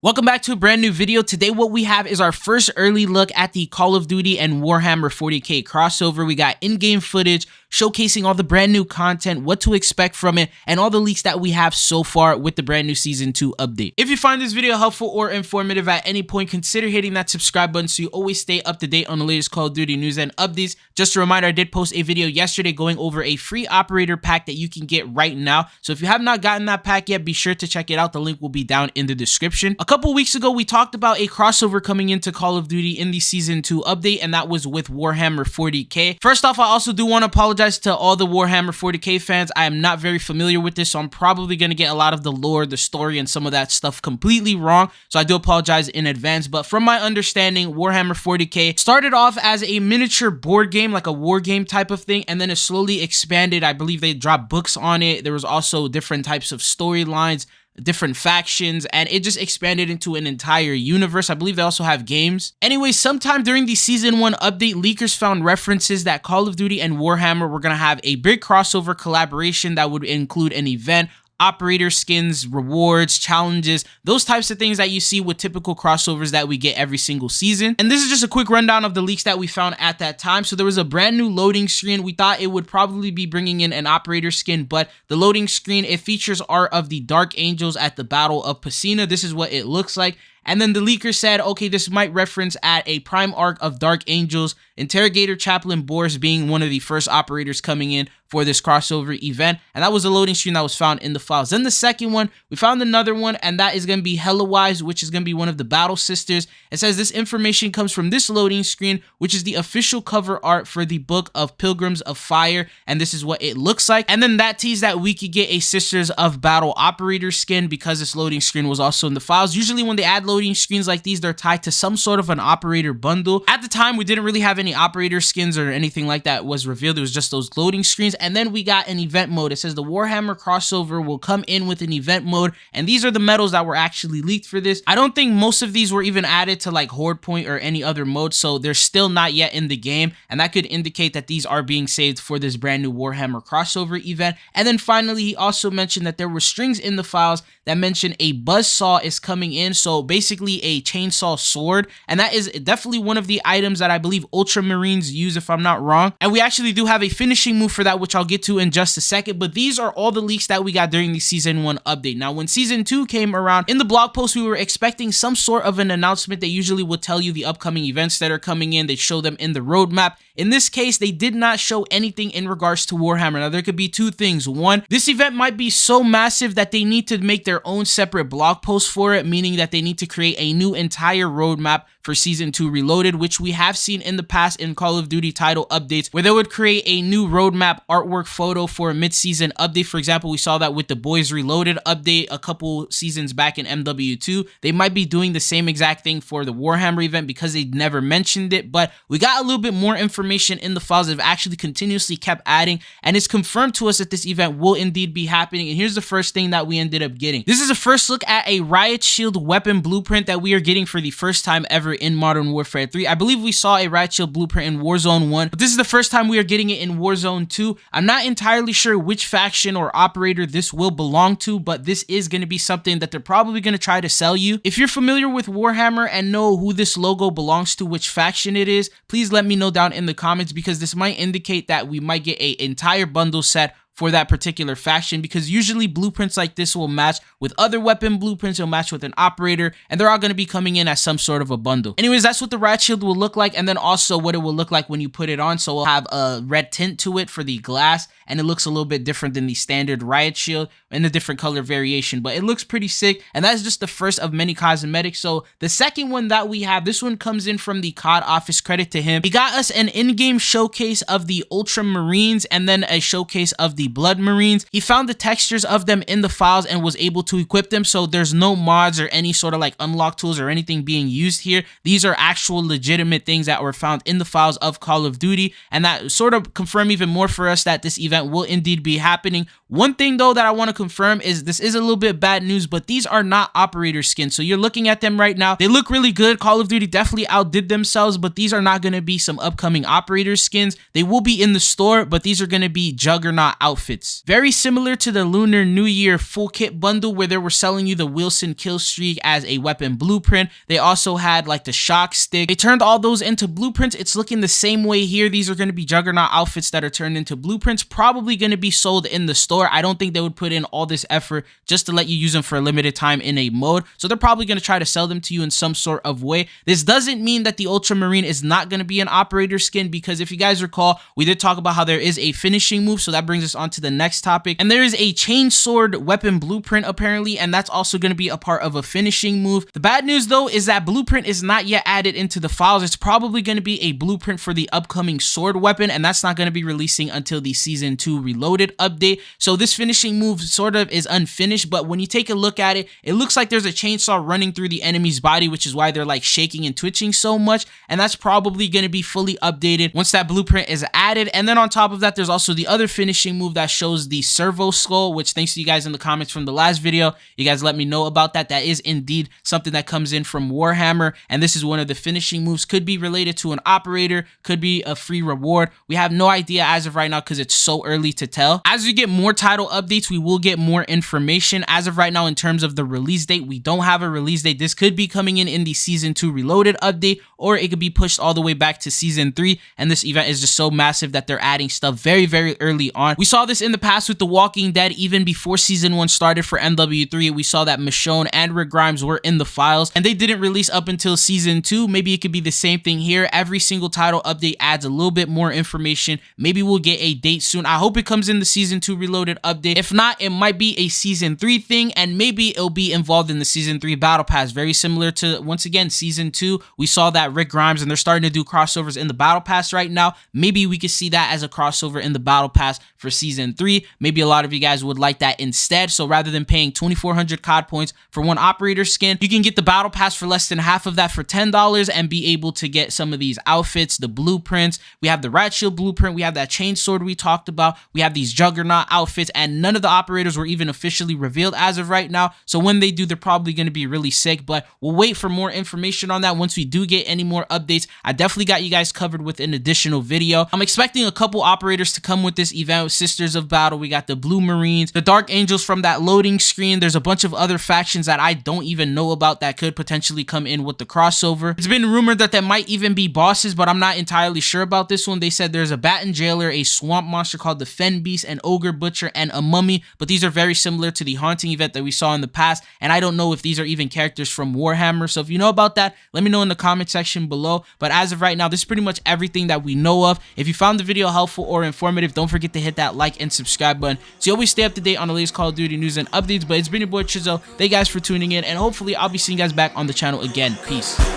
Welcome back to a brand new video. Today what we have is our first early look at the Call of Duty and Warhammer 40K crossover. We got in-game footage showcasing all the brand new content, what to expect from it, and all the leaks that we have so far with the brand new Season 2 update. If you find this video helpful or informative at any point, consider hitting that subscribe button so you always stay up to date on the latest Call of Duty news and updates. Just a reminder, I did post a video yesterday going over a free operator pack that you can get right now. So if you have not gotten that pack yet, be sure to check it out. The link will be down in the description. A couple weeks ago, we talked about a crossover coming into Call of Duty in the Season 2 update, and that was with Warhammer 40K. First off, I also do want to apologize to all the Warhammer 40K fans. I am not very familiar with this, so I'm probably going to get a lot of the lore, the story, and some of that stuff completely wrong, so I do apologize in advance. But from my understanding, Warhammer 40K started off as a miniature board game, like a war game type of thing, and then it slowly expanded. I believe they dropped books on it. There was also different types of storylines, different factions, and it just expanded into an entire universe. I believe they also have games. Anyway, sometime during the Season 1 update, leakers found references that Call of Duty and Warhammer were going to have a big crossover collaboration that would include an event, operator skins, rewards, challenges, those types of things that you see with typical crossovers that we get every single season. And this is just a quick rundown of the leaks that we found at that time. So there was a brand new loading screen. We thought it would probably be bringing in an operator skin, but the loading screen, it features art of the Dark Angels at the Battle of Pacina. This is what it looks like. And then the leaker said, okay, this might reference at a prime arc of Dark Angels, Interrogator Chaplain Boris being one of the first operators coming in for this crossover event. And that was a loading screen that was found in the files. Then the second one, we found another one, and that is going to be Hellawise, which is going to be one of the Battle Sisters. It says this information comes from this loading screen, which is the official cover art for the Book of Pilgrims of Fire. And this is what it looks like. And then that teased that we could get a Sisters of Battle operator skin because this loading screen was also in the files. Usually when they add loading screens like these, they're tied to some sort of an operator bundle. At the time, we didn't really have any operator skins or anything like that was revealed. It was just those loading screens. And then we got an event mode. It says the Warhammer crossover will come in with an event mode, and these are the medals that were actually leaked for this. I don't think most of these were even added to like Horde Point or any other mode, so they're still not yet in the game, and that could indicate that these are being saved for this brand new Warhammer crossover event. And then finally, he also mentioned that there were strings in the files that mention a buzzsaw is coming in, so basically a chainsaw sword, and that is definitely one of the items that I believe Ultramarines use, if I'm not wrong. And we actually do have a finishing move for that, which I'll get to in just a second. But these are all the leaks that we got during the Season 1 update. Now, when Season 2 came around, in the blog post, we were expecting some sort of an announcement. They usually would tell you the upcoming events that are coming in. They show them in the roadmap. In this case, they did not show anything in regards to Warhammer. Now, there could be two things. One, this event might be so massive that they need to make their own separate blog post for it, meaning that they need to create a new entire roadmap for Season 2 Reloaded, which we have seen in the past in Call of Duty title updates, where they would create a new roadmap artwork photo for a mid-season update. For example, we saw that with the Boys Reloaded update a couple seasons back in MW2. They might be doing the same exact thing for the Warhammer event because they never mentioned it, but we got a little bit more information in the files that have actually continuously kept adding, and it's confirmed to us that this event will indeed be happening. And here's the first thing that we ended up getting. This is a first look at a Riot Shield weapon blueprint that we are getting for the first time ever in Modern Warfare 3. I believe we saw a Riot Shield blueprint in Warzone 1, but this is the first time we are getting it in Warzone 2. I'm not entirely sure which faction or operator this will belong to, but this is going to be something that they're probably going to try to sell you. If you're familiar with Warhammer and know who this logo belongs to, which faction it is, please let me know down in the comments, because this might indicate that we might get an entire bundle set for that particular faction, because usually blueprints like this will match with other weapon blueprints, it'll match with an operator, and they're all going to be coming in as some sort of a bundle. Anyways, that's what the Riot Shield will look like, and then also what it will look like when you put it on. So we'll have a red tint to it for the glass, and it looks a little bit different than the standard Riot Shield in a different color variation, but it looks pretty sick. And that's just the first of many cosmetics. So the second one that we have, this one comes in from the COD office. Credit to him. He got us an in-game showcase of the Ultramarines and then a showcase of the Blood Marines. He found the textures of them in the files and was able to equip them, so there's no mods or any sort of like unlock tools or anything being used here. These are actual legitimate things that were found in the files of Call of Duty, and that sort of confirm even more for us that this event will indeed be happening. One thing though that I want to confirm is this is a little bit bad news, but these are not operator skins. So you're looking at them right now. They look really good. Call of Duty definitely outdid themselves, but these are not going to be some upcoming operator skins. They will be in the store, but these are going to be Juggernaut outfits outfits. Very similar to the Lunar New Year full kit bundle where they were selling you the Wilson kill streak as a weapon blueprint. They also had like the shock stick. They turned all those into blueprints. It's looking the same way here. These are going to be Juggernaut outfits that are turned into blueprints, probably going to be sold in the store. I don't think they would put in all this effort just to let you use them for a limited time in a mode. So they're probably going to try to sell them to you in some sort of way. This doesn't mean that the Ultramarine is not going to be an operator skin, because if you guys recall, we did talk about how there is a finishing move. So that brings us on to the next topic. And there is a Chainsword weapon blueprint apparently, and that's also going to be a part of a finishing move. The bad news though is that blueprint is not yet added into the files. It's probably going to be a blueprint for the upcoming sword weapon, and that's not going to be releasing until the season 2 reloaded update. So this finishing move sort of is unfinished, but when you take a look at it, it looks like there's a chainsaw running through the enemy's body, which is why they're like shaking and twitching so much, and that's probably going to be fully updated once that blueprint is added. And then on top of that, there's also the other finishing move that shows the servo skull, which thanks to you guys in the comments from the last video, you guys let me know about that. That is indeed something that comes in from Warhammer, and this is one of the finishing moves. Could be related to an operator, could be a free reward. We have no idea as of right now because it's so early to tell. As we get more title updates, we will get more information. As of right now, in terms of the release date, we don't have a release date. This could be coming in the season 2 reloaded update, or it could be pushed all the way back to season 3. And this event is just so massive that they're adding stuff very, very early on. We saw this in the past with The Walking Dead. Even before season 1 started for MW3, we saw that Michonne and Rick Grimes were in the files, and they didn't release up until season 2. Maybe it could be the same thing here. Every single title update adds a little bit more information. Maybe we'll get a date soon. I hope it comes in the season 2 reloaded update. If not, it might be a season 3 thing, and maybe it'll be involved in the season 3 battle pass, very similar to, once again, season 2. We saw that Rick Grimes, and they're starting to do crossovers in the battle pass right now. Maybe we could see that as a crossover in the battle pass for season 3. Maybe a lot of you guys would like that instead. So rather than paying 2,400 COD points for one operator skin, you can get the battle pass for less than half of that for $10 and be able to get some of these outfits, the blueprints. We have the Rat Shield blueprint, we have that Chainsword we talked about, we have these Juggernaut outfits, and none of the operators were even officially revealed as of right now. So when they do, they're probably going to be really sick, but we'll wait for more information on that once we do get any more updates. I definitely got you guys covered with an additional video. I'm expecting a couple operators to come with this event. Sisters of Battle, we got the Blue Marines, the Dark Angels from that loading screen. There's a bunch of other factions that I don't even know about that could potentially come in with the crossover. It's been rumored that there might even be bosses, but I'm not entirely sure about this one. They said there's a Batten Jailer, a swamp monster called the Fen Beast, an Ogre Butcher, and a Mummy, but these are very similar to the Haunting event that we saw in the past, and I don't know if these are even characters from Warhammer. So if you know about that, let me know in the comment section below. But as of right now, this is pretty much everything that we know of. If you found the video helpful or informative, don't forget to hit that like and subscribe button so you always stay up to date on the latest Call of Duty news and updates. But it's been your boy Chizzo. Thank you guys for tuning in, and hopefully I'll be seeing you guys back on the channel again. Peace.